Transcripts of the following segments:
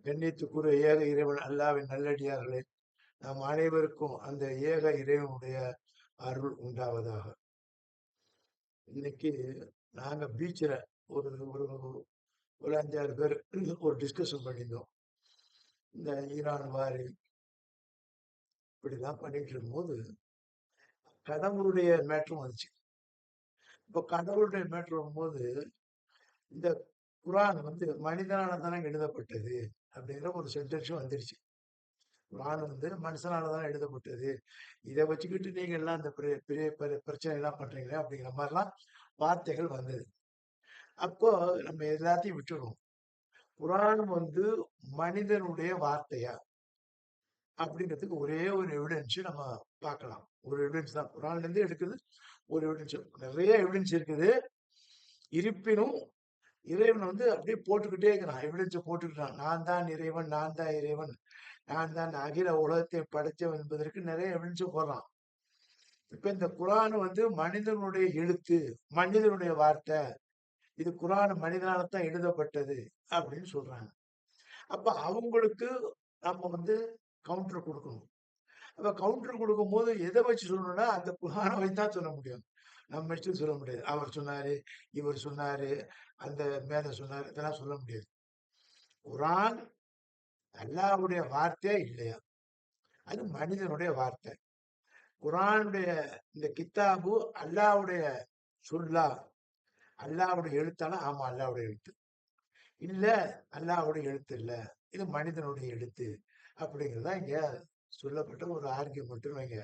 கண்ணியத்துக்குரிய ஏக இறைவன் அல்லாவின் நல்லடியார்களே, நாம் அனைவருக்கும் அந்த ஏக இறைவனுடைய அருள் உண்டாவதாக. இன்னைக்கு நாங்க பீச்சில் ஒரு ஒரு ஒரு 5-6 பேர் ஒரு டிஸ்கஷன் பண்ணியிருந்தோம். இந்த ஈரான் வாரி இப்படிலாம் பண்ணிட்டு இருக்கும்போது கடவுளுடைய மேட்ரும் வந்துச்சு. இப்போ கடவுளுடைய மேட்ரு வரும்போது இந்த குரான் வந்து மனிதனால தானே எழுதப்பட்டது அப்படிங்கிற ஒரு சென்டென்ஸும் வந்துருச்சு. குரான் வந்து மனுஷனால தான் எழுதப்பட்டது. இதை வச்சுக்கிட்டு நீங்க எல்லாம் இந்த பெரிய பெரிய பெரிய பிரச்சனை எல்லாம் பண்றீங்களே அப்படிங்கிற மாதிரிலாம் வார்த்தைகள் வந்தது. அப்போ நம்ம எல்லாத்தையும் விட்டுடுவோம். குரான் வந்து மனிதனுடைய வார்த்தையா அப்படிங்கிறதுக்கு ஒரே ஒரு எவிடன்ஸ் நம்ம பார்க்கலாம். ஒரு எவிடன்ஸ் தான் குரான்ல இருந்து எடுக்குது. ஒரு எவிடன்ஸ், நிறைய எவிடன்ஸ் இருக்குது. இருப்பினும் இறைவன் வந்து அப்படியே போட்டுக்கிட்டே இருக்கிறான், எவிடன்ஸை போட்டுக்கிறான். நான் தான் இறைவன், நான் தான் இறைவன், நான் தான் அகில உலகத்தை படைத்தவன் என்பதற்கு நிறைய எவிடன்ஸ் போடுறான். இப்ப இந்த குரான் வந்து மனிதனுடைய எழுத்து, மனிதனுடைய வார்த்தை. இது குரான் மனிதனால தான் எழுதப்பட்டது அப்படின்னு சொல்றாங்க. அப்ப அவங்களுக்கு நம்ம வந்து கவுண்டர் கொடுக்கணும். அப்ப கவுண்டர் கொடுக்கும்போது எதை வச்சு சொல்லணும்னா அந்த குரானை வச்சு தான் சொல்ல முடியும். நம்ம வச்சு சொல்ல முடியாது. அவர் சொன்னாரு, இவர் சொன்னாரு, அந்த மேல சொன்னாரு, இதெல்லாம் சொல்ல முடியாது. குரான் அல்லாஹ்வுடைய வார்த்தையா இல்லையா? அது மனிதனுடைய வார்த்தை. குரானுடைய இந்த கித்தாபு அல்லாஹ்வுடைய சொல்லா, அல்லாஹ்வுடைய எழுத்தானா? ஆமா, அல்லாஹ்வுடைய எழுத்து. இல்ல, அல்லாஹ்வுடைய எழுத்து இல்ல. இது மனிதனுடைய எழுத்து. அப்படிங்கிறது தான் இங்க சொல்லப்பட்ட ஒரு ஆர்கியூமெண்ட்ன்னு வைங்க.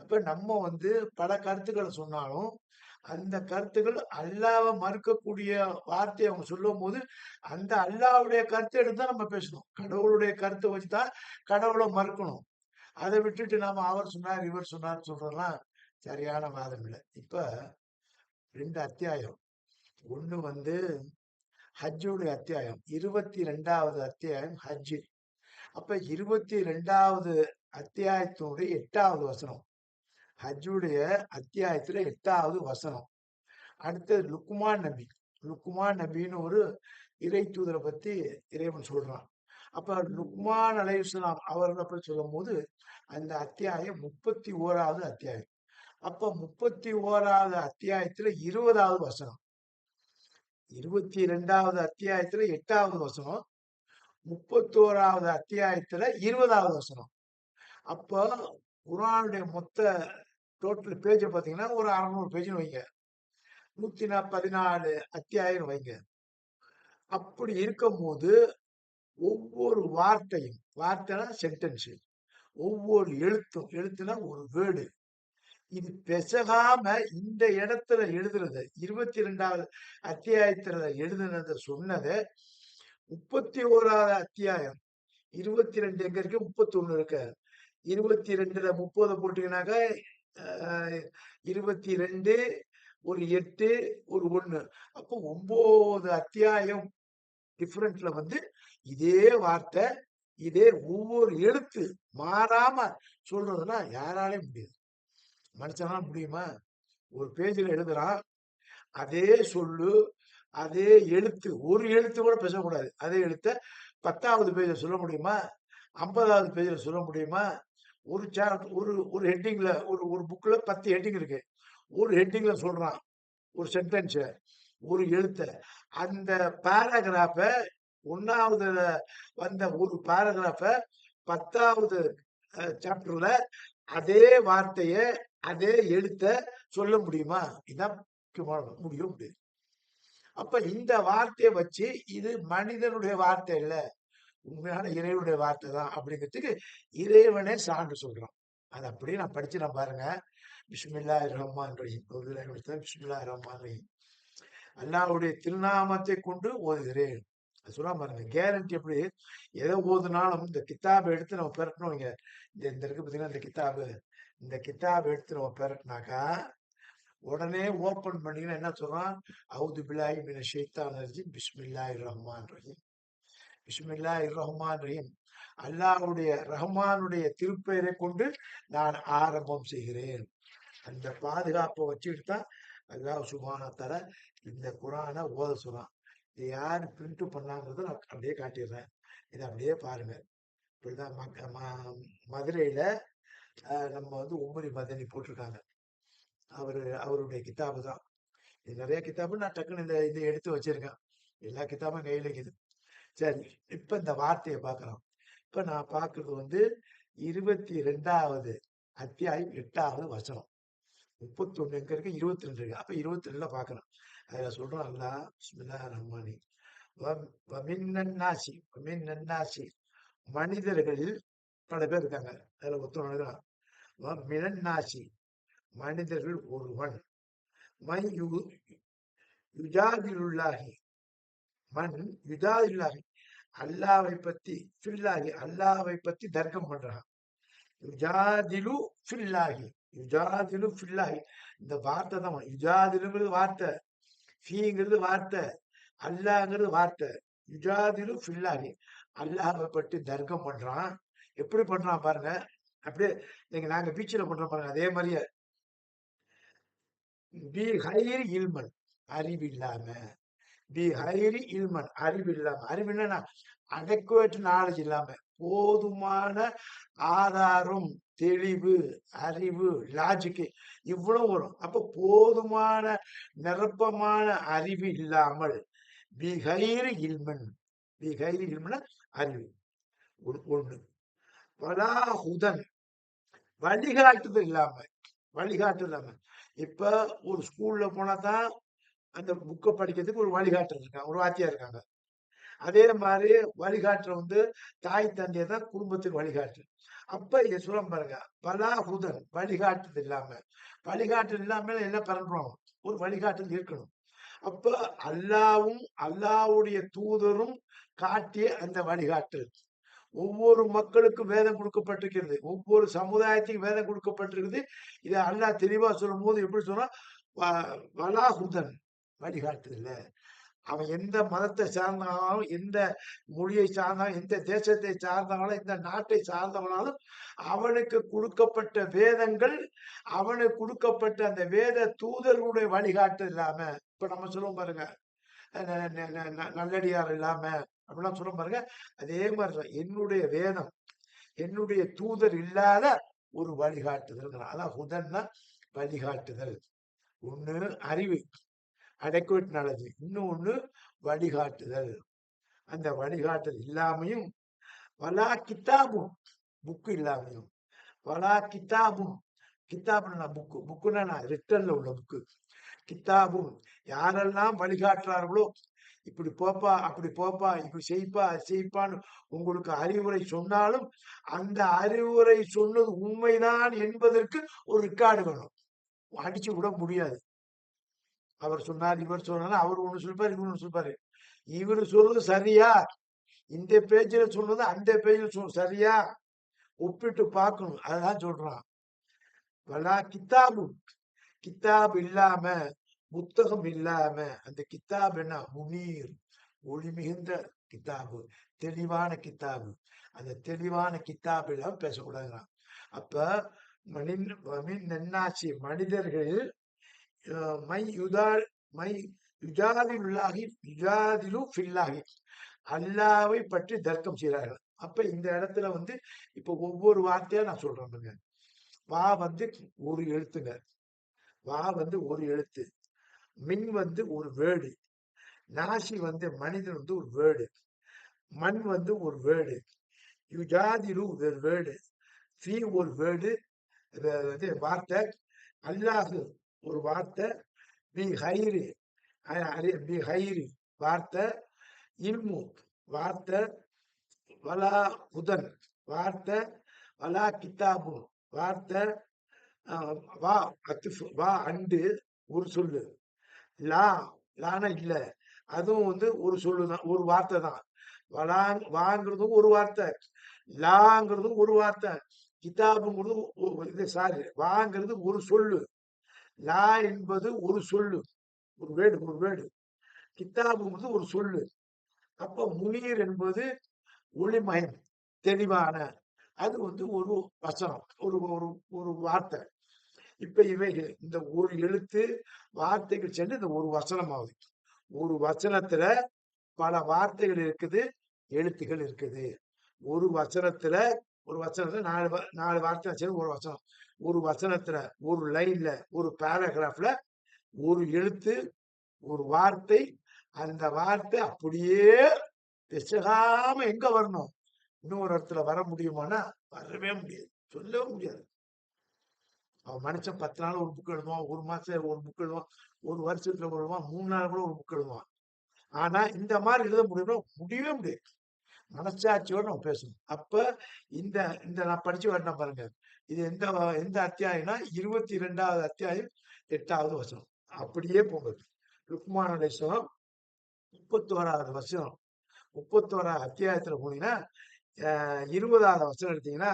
அப்ப நம்ம வந்து பல கருத்துக்கள சொன்னாலும், அந்த கருத்துக்கள் அல்லாஹ்வ மறுக்கக்கூடிய வார்த்தைய அவங்க சொல்லும்போது, அந்த அல்லாஹ்வுடைய கருத்த எடுத்து தான் நம்ம பேசணும். கடவுளுடைய கருத்த வச்சு தான் கடவுள மறுக்கணும். அத விட்டுட்டு நாம அவர் சொன்னார், இவர் சொன்னார்ன்னு சொல்றதெல்லாம் சரியான வாதம் இல்ல. இப்ப 2 அத்தியாயம். ஒண்ணு வந்து ஹஜ்ஜுடைய அத்தியாயம். 22வது அத்தியாயம் ஹஜ்ஜு. அப்ப 22வது அத்தியாயத்தினுடைய 8வது வசனம். ஹஜ்ஜுடைய அத்தியாயத்துல 8வது வசனம். அடுத்தது லுக்மான் நபி. லுக்மான் நபின்னு ஒரு இறை தூதரை பத்தி இறைவன் சொல்றான். அப்ப லுக்மான் அலைஹிஸ்ஸலாம் அவர்கள பத்தி சொல்லும்போது, அந்த அத்தியாயம் 31வது அத்தியாயம். அப்ப 31வது அத்தியாயத்துல 20வது வசனம். 22வது அத்தியாயத்துல 8வது வசனம். 31வது அத்தியாயத்துல 20வது வசனம். அப்போ குர்ஆனுடைய மொத்த டோட்டல் பேஜ பார்த்தீங்கன்னா, ஒரு 600 பேஜ்ன்னு வைங்க. 114 அத்தியாயம்ன்னு வைங்க. அப்படி இருக்கும்போது, ஒவ்வொரு வார்த்தையும், வார்த்தைனா சென்டென்ஸ். ஒவ்வொரு எழுத்தும், எழுத்துனா ஒரு வேர்டு. இது பெசகாம இந்த இடத்துல எழுதுறத 22வது அத்தியாயத்துல எழுதுனத சொன்னத 31வது அத்தியாயம் 22 எங்க இருக்கு? 31 இருக்கு. 22ல 30 போட்டீங்கன்னாக்க, அ 22, ஒரு 8, ஒரு 1. அப்போ 9 அத்தியாயம் டிஃபரண்ட்ல வந்து இதே வார்த்தை, இதே ஒவ்வொரு எழுத்து மாறாம சொல்றதுன்னா யாராலயும் முடியாது. மனுஷனால முடியுமா? ஒரு பேஜ்ல எழுதுறான். அதே சொல்லு, அதே எழுத்து. ஒரு எழுத்து கூட பேசக்கூடாது. அதே எழுத்த 10வது பேஜ்ல சொல்ல முடியுமா? 50வது பேஜ்ல சொல்ல முடியுமா? ஒரு ஒரு ஒரு ஹெட்டிங்ல ஒரு ஒரு புக்ல 10 ஹெட்டிங் இருக்கு. ஒரு ஹெட்டிங்ல சொல்றான். ஒரு சென்டென்ஸ, ஒரு எழுத்த. அந்த பேராகிராஃப 1வதுல வந்த ஒரு பேராகிராஃப 10வது சாப்டர்ல அதே வார்த்தைய, அதே எழுத்த சொல்ல முடியுமா? இதான் முக்கியமானது. முடியவே முடியாது. அப்ப இந்த வார்த்தைய வச்சு, இது மனிதனுடைய வார்த்தை இல்ல. உண்மையான இறைவனுடைய வார்த்தை தான் அப்படிங்கிறதுக்கு இறைவனே சான்று சொல்றான். அத அப்படியே நான் படிக்கிறேன் பாருங்க. பிஸ்மில்லாஹிர் ரஹ்மான் ரஹீம். பிஸ்மில்லாஹிர் ரஹ்மான் ரஹீம். அல்லாஹ்வுடைய திருநாமத்தை கொண்டு ஓதுகிறேன். அது சொல்றான் பாருங்க. கேரண்டி எப்படி? எத ஓதுனாலும் இந்த கித்தாப எடுத்து நம்ம பெரட்டணும் வைங்க. இந்த இருக்கு பார்த்தீங்களா இந்த கித்தாபு. இந்த கித்தாப எடுத்து நம்ம பெரட்டுனாக்கா, உடனே ஓப்பன் பண்ணீங்கன்னா என்ன சொல்றான்? அவுது பில்லாஹி மினஷ் ஷைத்தானிர் ரஜீம். பிஸ்மில்லாஹிர் ரஹ்மான் ரஹீம். பிஸ்மில்லாஹிர் ரஹ்மான் ரஹீம். அல்லாஹ்வுடைய ரஹ்மானுடைய திருப்பெயரை கொண்டு நான் ஆரம்பம் செய்கிறேன். அந்த பாதுகாப்பை வச்சுக்கிட்டு தான் அல்லாஹ் சுப்ஹானஹு வ தஆலா இந்த குர்ஆன ஓத சொல்றான். இது யார் பிரிண்ட் பண்ணாங்கிறத நான் அப்படியே காட்டிடுறேன். இதை அப்படியே பாருங்க. இப்படிதான் மதுரையில நம்ம வந்து உம்மரி மதனி போட்டிருக்காங்க. அவருடைய கிதாபு தான். இது நிறைய கிதாபு நான் டக்குன்னு இதை எடுத்து வச்சிருக்கேன். எல்லா கிதாபும் கையில இருக்குது. சரி, இப்ப இந்த வார்த்தையை பார்க்கலாம். இப்ப நான் பார்க்கிறது வந்து 22வது அத்தியாயம் 8வது வசனம். 31 எங்க இருக்கு, 22 இருக்கு. அப்ப 22ல பார்க்கணும். அதுல சொல்றோம் அல்லாஹ் பிஸ்மில்லாஹிர் ரஹ்மானி வமின்னன்னாசி மனிதர்களில் பல பேர் இருக்காங்க. அதுல ஒருத்தன் எழுதுறான் மினன்னாசி மனிதர்கள் ஒருவன் மை யுஜாதிலுல்லாஹி மண் யுஜாதிலுல்லாஹி அல்லாவை பத்தி ஃபில்லாஹி அல்லாவை பத்தி தர்க்கம் பண்றான். யுஜாதிலு ஃபில்லாஹி யுஜாதிலு ஃபில்லாஹி இந்த வார்த்தை தான். யுஜாதிலுங்கிறது வார்த்தை, ஃபீங்கிறது வார்த்தை, அல்லாங்கிறது வார்த்தை. யுஜாதிலு ஃபில்லாஹி அல்லாவை பற்றி தர்க்கம் பண்றான். எப்படி பண்றான் பாருங்க. அப்படியே நீங்க நாங்க பீச்சில் பண்றோம் பாருங்க, அதே மாதிரியே பி ஹைர் இல்மன் அறிவில்லாம, பி ஹைரி இல்மன் அறிவில்லாம, அறிவில்லைன்னா அடக்குவேட் நாலேஜ் இல்லாம, போதுமான ஆதாரம், தெளிவு, அறிவு, லாஜிக்கு இவ்வளவு வரும். அப்ப போதுமான நிரப்பமான அறிவு இல்லாமல் பிகைரி இல்மன், பிகைரி இல்மன அறிவு ஒண்ணு. வலாஹுதன் வழிகாட்டுதல் இல்லாம, வழிகாட்டுதல் இல்லாம. இப்ப ஒரு ஸ்கூல்ல போனா தான் அந்த புக்கை படிக்கிறதுக்கு ஒரு வழிகாட்டுறது இருக்காங்க, ஒரு வாத்தியா இருக்காங்க. அதே மாதிரி வழிகாட்டுற வந்து தாய் தந்தையை தான் குடும்பத்துக்கு வழிகாட்டு. அப்ப இங்க சொல்ல பாருங்க, பலாஹுதன் வழிகாட்டுது இல்லாம, வழிகாட்டு இல்லாம என்ன பண்றோம், ஒரு வழிகாட்டுதல் இருக்கணும். அப்ப அல்லாவும் அல்லாவுடைய தூதரும் காட்டிய அந்த வழிகாட்டு ஒவ்வொரு மக்களுக்கும் வேதம் கொடுக்கப்பட்டிருக்கிறது, ஒவ்வொரு சமுதாயத்துக்கும் வேதம் கொடுக்கப்பட்டிருக்குது. இதை அல்லாஹ் தெளிவா சொல்லும் போது எப்படி சொன்னா வலாஹுதன் வழிகாட்டுதல்ல. அவன் எந்த மதத்தை சார்ந்தாலும், எந்த மொழியை சார்ந்தாலும், எந்த தேசத்தை சார்ந்தாலும், எந்த நாட்டை சார்ந்தவனாலும் அவனுக்கு கொடுக்கப்பட்ட வேதங்கள், அவனுக்கு கொடுக்கப்பட்ட அந்த வேத தூதர்களுடைய வழிகாட்டு இல்லாம, இப்ப நம்ம சொல்லுவோம் பாருங்க, நல்லடியார் இல்லாம அப்படிலாம் சொல்லுவோம் பாருங்க. அதே மாதிரிதான் என்னுடைய வேதம், என்னுடைய தூதர் இல்லாத ஒரு வழிகாட்டுதல். அதான் ஹுதன்னா வழிகாட்டுதல். ஒண்ணு அறிவு, அடக்குவேட் நாலேஜ், இன்னொன்னு வழிகாட்டுதல். அந்த வழிகாட்டுதல் இல்லாமையும் வலா கித்தாபும் புக்கு இல்லாமையும், வலா கித்தாபும் கித்தாபுன்னா புக்கு, புக்குன்னா ரிட்டன்ல உள்ள புக்கு. கித்தாபும் யாரெல்லாம் வழிகாட்டுறார்களோ, இப்படி போப்பா, அப்படி போப்பா, இப்படி செய்ப்பா, செய்ப்பான்னு உங்களுக்கு அறிவுரை சொன்னாலும் அந்த அறிவுரை சொன்னது உண்மைதான் என்பதற்கு ஒரு ரெக்கார்டு வேணும். அடிச்சு விட முடியாது. அவர் சொன்னார், இவர் சொன்னார், அவர் ஒண்ணு சொல்லிப்பாரு, இவர் ஒண்ணு சொல்லிப்பாரு. இவரு சொல்றது சரியா, இந்த பேஜில் சொன்னது அந்த பேஜில் சரியா ஒப்பிட்டு பார்க்கணும். அதான் சொல்றான். வலா கித்தாபு கித்தாப் இல்லாம, புத்தகம் இல்லாம, அந்த கித்தாப் என்ன முனீர், ஒளி மிகுந்த கித்தாபு, தெளிவான கித்தாபு. அந்த தெளிவான கித்தாப் இல்லாம பேசக்கூடாதுங்கிறான். அப்ப நன்னாட்சி மனிதர்களில் மை யுதா மை யுஜாதிலுல்லாஹி யுஜாதிலு ஃபில்லாஹி அல்லாவை பற்றி தர்க்கம் செய்கிறார்கள். அப்ப இந்த இடத்துல வந்து இப்ப ஒவ்வொரு வார்த்தையா நான் சொல்றேன். வா வந்து ஒரு எழுத்துங்க, வா வந்து ஒரு எழுத்து, மின் வந்து ஒரு வேர்டு, நாசி வந்து மனிதன் வந்து ஒரு வேர்டு, மண் வந்து ஒரு வேர்டு, யுஜாதிலு ஒரு வேர்டு, ஃபீ ஒரு வேர்டு, வார்த்தை, அல்லாஹு ஒரு வார்த்தை, பி ஹைரி பி ஹைரி வார்த்தை, இல்மு வார்த்தை, வலா ஹுதன் வார்த்தை, வலா கித்தாபு வார்த்தை, வா அத்துஃப் வா அண்டு ஒரு சொல்லு, லா லானா இல்ல, அதுவும் வந்து ஒரு சொல்லுதான், ஒரு வார்த்தை தான். வாங்கிறதும் ஒரு வார்த்தை, லாங்கிறதும் ஒரு வார்த்தை, கிதாபுங்கிறதும் இது சாரி வாங்கிறது ஒரு சொல்லு, லா என்பது ஒரு சொல்லு, ஒரு வேடு, ஒரு வேடு, கித்தாபுங்கிறது ஒரு சொல்லு. அப்ப முனீர் என்பது ஒளிமயம், தெளிவான, அது வந்து ஒரு வசனம், ஒரு ஒரு ஒரு வார்த்தை. இப்ப இவைகள் இந்த ஒரு எழுத்து வார்த்தைகள் சென்று இந்த ஒரு வசனம் ஆகுது. ஒரு வசனத்துல பல வார்த்தைகள் இருக்குது, எழுத்துக்கள் இருக்குது. ஒரு வசனத்துல ஒரு வசனத்துல 4 வார்த்தை வச்சு ஒரு வசனம். ஒரு வசனத்துல, ஒரு லைன்ல, ஒரு பேராகிராஃப்ல ஒரு எழுத்து, ஒரு வார்த்தை. அந்த வார்த்தை அப்படியே பிசகாம எங்க வரணும்? இன்னொரு இடத்துல வர முடியுமானா வரவே முடியாது. சொல்லவே முடியாது. அவன் மனுஷன் 10 நாள் ஒரு புக் எழுதுவான், ஒரு மாசம் ஒரு புக் எழுதுவான், ஒரு வருஷத்துல எழுதுவான், 3 நாள் கூட ஒரு புக் எழுதுவான். ஆனா இந்த மாதிரி எழுத முடியுமா? முடியவே முடியாது. மனசாட்சியோட நம்ம பேசணும். அப்ப இந்த இந்த நான் படிச்சு வரணும் பாருங்க. இது எந்த அத்தியாயம்னா 22வது அத்தியாயம் 8வது வசனம். அப்படியே போங்க. லுக்மான் அலைஹிஸ்ஸலாம் 31வது வசனம். 31வது அத்தியாயத்துல போனீங்கன்னா 20வது வசனம் எடுத்தீங்கன்னா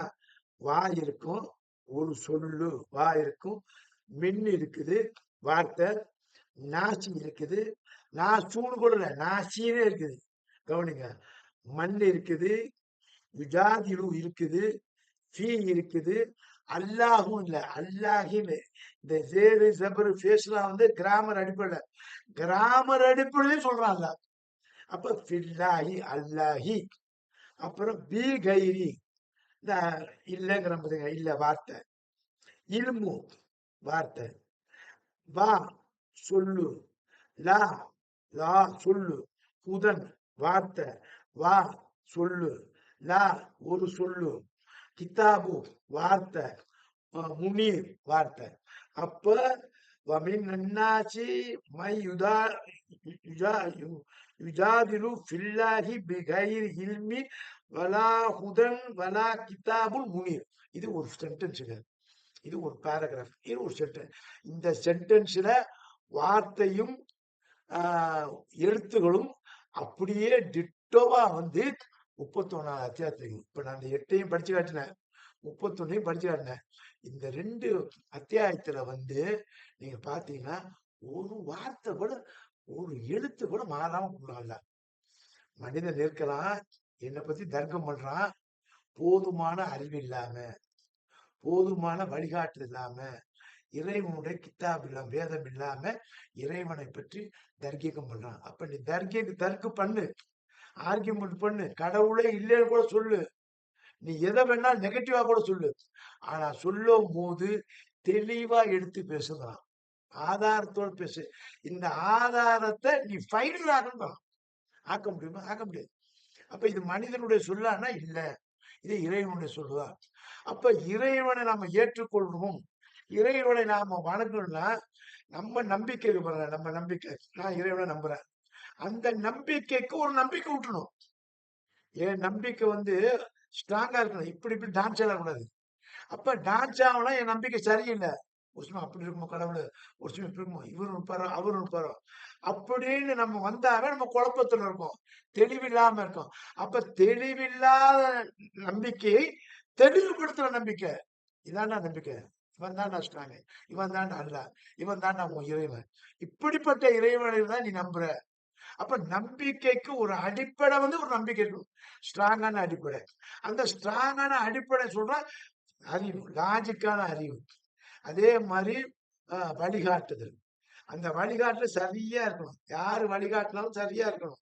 வாய் இருக்கும், ஒரு சொல்லு வாய் இருக்கும், மின் இருக்குது, வார்த்தை, நாசி இருக்குது, நாசூன்னு கூட இல்லை, நாசினே இருக்குது. கவனிங்க. மண் இருக்குது, விஜாதிலு இருக்குது, ஃபீ இருக்குது, அல்லாஹும் இல்ல, அல்லாஹின்னு. இந்த ஜேரு ஜபரு ஃபேஸ்லாம் வந்து கிராமர் அடிப்படையில் சொல்றான் அல்லாஹ். அப்ப ஃபில்லாஹி அல்லாஹி. அப்புறம் பி கைரி, இந்த இல்லைங்கிற பாத்தீங்க, இல்ல வார்த்தை. இல்மு வார்த்தை. வா சொல்லு. லா லா சொல்லு. புதன் வார்த்தை. வா சொல்லு. லா ஒரு சொல்லு. கிதாபு வார்த்தை. முனீர் வார்த்தை. அப்ப வமின் நன்னாசி மை யுஜாதிலு ஃபில்லாஹி பிகைரி இல்மி வலா ஹுதன் வலா கிதாபுல் முனீர். இது ஒரு சென்டென்ஸுங்க. இது ஒரு பேராகிராஃப். இது ஒரு சென்டென்ஸ். இந்த சென்டென்ஸ்ல வார்த்தையும் எழுத்துகளும் அப்படியே டிட்டோவா வந்து 31வது அத்தியாயத்துக்கு. இப்ப நான் அந்த 8ஐயும் படிச்சு காட்டினேன், 31ஐயும் படிச்சு காட்டினேன். இந்த 2 அத்தியாயத்துல வந்து நீங்க பாத்தீங்கன்னா ஒரு வார்த்தை கூட, ஒரு எழுத்து கூட மாறாம கொண்டாடல. மனிதன் இருக்கலாம், என்னை பத்தி தர்க்கம் பண்றான், போதுமான அறிவு இல்லாம, போதுமான வழிகாட்டு இல்லாம, இறைவனுடைய கித்தாப் இல்லாம, வேதம் இல்லாம இறைவனை பற்றி தர்க்கீகம் பண்றான். அப்ப நீ தர்க்கு பண்ணு, ஆர்கியூமெண்ட் பண்ணு, கடவுளே இல்லைன்னு கூட சொல்லு, நீ எதை வேணா நெகட்டிவா கூட சொல்லு. ஆனா சொல்லும் போது தெளிவா எடுத்து பேசுகிறான், ஆதாரத்தோடு பேசு. இந்த ஆதாரத்தை நீ ஃபைனல் ஆகணும். ஆக்க முடியுமா? ஆக்க முடியாது. அப்ப இது மனிதனுடைய சொல்லானா இல்ல, இது இறைவனுடைய சொல்லுதா. அப்ப இறைவனை நாம ஏற்றுக்கொள்வோம், இறைவனை நாம வணங்கணும்னா நம்ம நம்பிக்கை பாருங்க. நம்ம நம்பிக்கை, நான் இறைவனை நம்புறேன், அந்த நம்பிக்கைக்கு ஒரு நம்பிக்கை விட்டுணும். என் நம்பிக்கை வந்து ஸ்ட்ராங்கா இருக்கணும். இப்படி இப்படி டான்ஸ் ஆடக்கூடாது. அப்ப டான்ஸ் ஆகணும், என் நம்பிக்கை சரியில்லை. ஒரு சமயம் அப்படி இருக்குமோ கடவுள், ஒரு சமயம் இப்படி இருக்குமோ, இவரு இருப்பாரோ அவரு இருப்பாரோ அப்படின்னு நம்ம வந்தாவே நம்ம குழப்பத்துல இருக்கோம், தெளிவில்லாம இருக்கோம். அப்ப தெளிவில்லாத நம்பிக்கையை தெளிவுபடுத்துற நம்பிக்கை, இதான்டா நம்பிக்கை. இவன் தான் ஸ்ட்ராங், இவன் தான் அல்ல, இவன் தான் உன் இறைவன். இப்படிப்பட்ட இறைவனை தான் நீ நம்புற. அப்ப நம்பிக்கைக்கு ஒரு அடிப்படை வந்து ஒரு நம்பிக்கை இருக்கும், ஸ்ட்ராங்கான அடிப்படை. அந்த ஸ்ட்ராங்கான அடிப்படை சொல்ற அறிவு, லாஜிக்கான அறிவு. அதே மாதிரி வழிகாட்டுதல். அந்த வழிகாட்டுல சரியா இருக்கணும். யாரு வழிகாட்டினாலும் சரியா இருக்கணும்.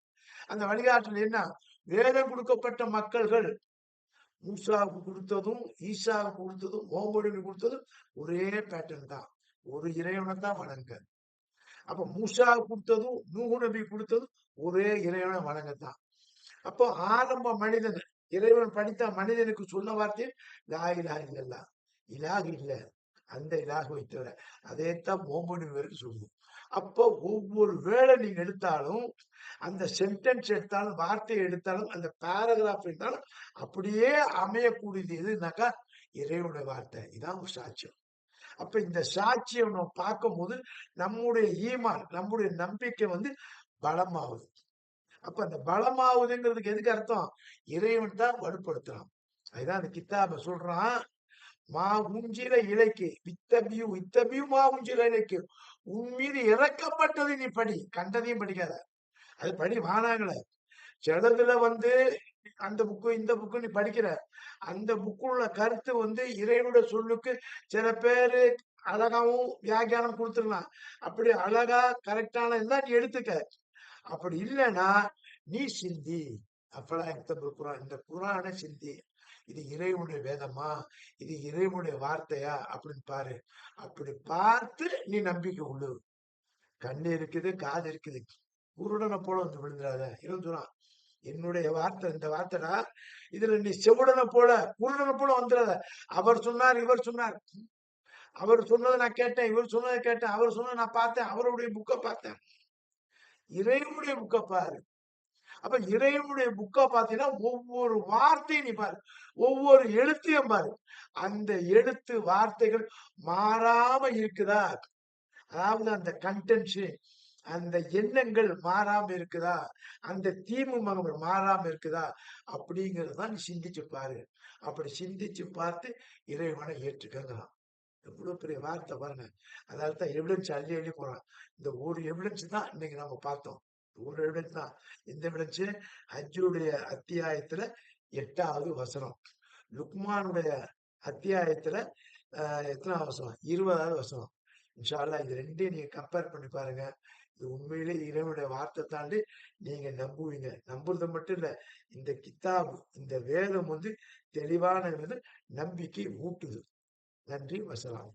அந்த வழிகாட்டுல என்ன, வேதம் கொடுக்கப்பட்ட மக்கள்கள் மூசாவுக்கு கொடுத்ததும், ஈசாவுக்கு கொடுத்ததும், முகமதுக்கு கொடுத்ததும் ஒரே பேட்டர்ன் தான், ஒரு இறைவனை தான் வணங்க. அப்ப மூசாவுக்கு கொடுத்ததும், நூஹ் நபி கொடுத்ததும் ஒரே இறைவனை வணங்கத்தான். அப்போ ஆரம்ப மனிதன் இறைவன் படித்த மனிதனுக்கு சொன்ன வார்த்தை லா இலாஹ இல்லல்லாஹ், இலாஹ் இல்ல, அந்த இலாஹை தவிர. அதைத்தான் முகமது பேருக்கு சொல்லுது. அப்போ ஒவ்வொரு வேளை நீங்க எடுத்தாலும், அந்த சென்டென்ஸ் எடுத்தாலும், வார்த்தையை எடுத்தாலும், அந்த பேராகிராஃப் எடுத்தாலும் அப்படியே அமையக்கூடியது எதுனாக்கா இறைவனுடைய வார்த்தை. இதான் ஒரு சாட்சியம். அப்ப இந்த சாட்சியம் நம்ம பார்க்கும்போது நம்முடைய ஈமான், நம்முடைய நம்பிக்கை வந்து பலமாகுது. அப்ப அந்த பலமாகுதுங்கிறதுக்கு எதுக்கு அர்த்தம், இறைவன் தான் வலுப்படுத்துறான். அதுதான் அந்த கித்தாப சொல்றான், மா உஞ்சில இலைக்கு இத்தபியு மா உஞ்சில இலைக்கு, உன் மீது இறக்கப்பட்டதை நீ படி, கண்டதையும் படிக்காத. அது படி வானாங்கள. சிலதுல வந்து அந்த புக்கு இந்த புக்கு நீ படிக்கிற, அந்த புக்குள்ள கருத்து வந்து இறைவனுடைய சொல்லுக்கு சில பேரு அழகாவும் வியாக்கியானம் கொடுத்துடலாம். அப்படி அழகா கரெக்டான இருந்தா நீ எடுத்துக்க. அப்படி இல்லைன்னா நீ சிந்தி. அப்பலா யக்தபுல் குர்ஆன். இந்த குர்ஆனை சிந்தி. இது இறைவனுடைய வேதமா? இது இறைவனுடைய வார்த்தையா? அப்படின்னு பாரு. அப்படி பார்த்து நீ நம்பிக்கை கொள்ளு. கண்ணு இருக்குது, காது இருக்குது. குருடனை போல வந்து விழுந்துடாத. இறைவன் சொல்றான், என்னுடைய வார்த்தை இந்த வார்த்தைடா. இதுல நீ செவிடனை போல, குருடனை போல வந்துடாத. அவர் சொன்னார், இவர் சொன்னார். அவர் சொன்னதை நான் கேட்டேன், இவர் சொன்னதை கேட்டேன், அவர் சொன்னதை நான் பார்த்தேன், அவருடைய புக்கை பார்த்தேன். இறைவனுடைய புக்கை பாரு. அப்ப இறைவனுடைய புக்கை பார்த்தீங்கன்னா ஒவ்வொரு வார்த்தையும் நீ பாரு, ஒவ்வொரு எழுத்தையும் பாரு. அந்த எழுத்து வார்த்தைகள் மாறாம இருக்குதா? அதாவது அந்த கண்டென்ட்ஸ், அந்த எண்ணங்கள் மாறாம இருக்குதா? அந்த தீர்வு மாறாம இருக்குதா? அப்படிங்கிறது தான் நீ சிந்திச்சு பாரு. அப்படி சிந்திச்சு பார்த்து இறைவனை ஏற்றுக்கங்கிறான். எவ்வளவு பெரிய வார்த்தை பாருங்க. அதாவது தான் எவிடன்ஸ் அள்ளி அள்ளி போறான். இந்த ஒரு எவிடன்ஸ் தான் இன்னைக்கு நம்ம பார்த்தோம். ஒரு எவிடன்ஸ் தான். இந்த எவிடன்ஸ் ஹஜ்ஜுடைய அத்தியாயத்துல 8வது வசனம். லுக்மானுடைய அத்தியாயத்துல எத்தனாவது வசனம்? 20வது வசனம். இன்ஷா அல்லாஹ் இது ரெண்டையும் நீங்க கம்பேர் பண்ணி பாருங்க. இது உண்மையிலே இறைவனுடைய வார்த்தை தாண்டி நீங்க நம்புவீங்க. நம்புறது மட்டும் இல்ல, இந்த கித்தாப், இந்த வேதம் வந்து தெளிவான நம்பிக்கை ஊட்டுது. நன்றி, வசலாம்.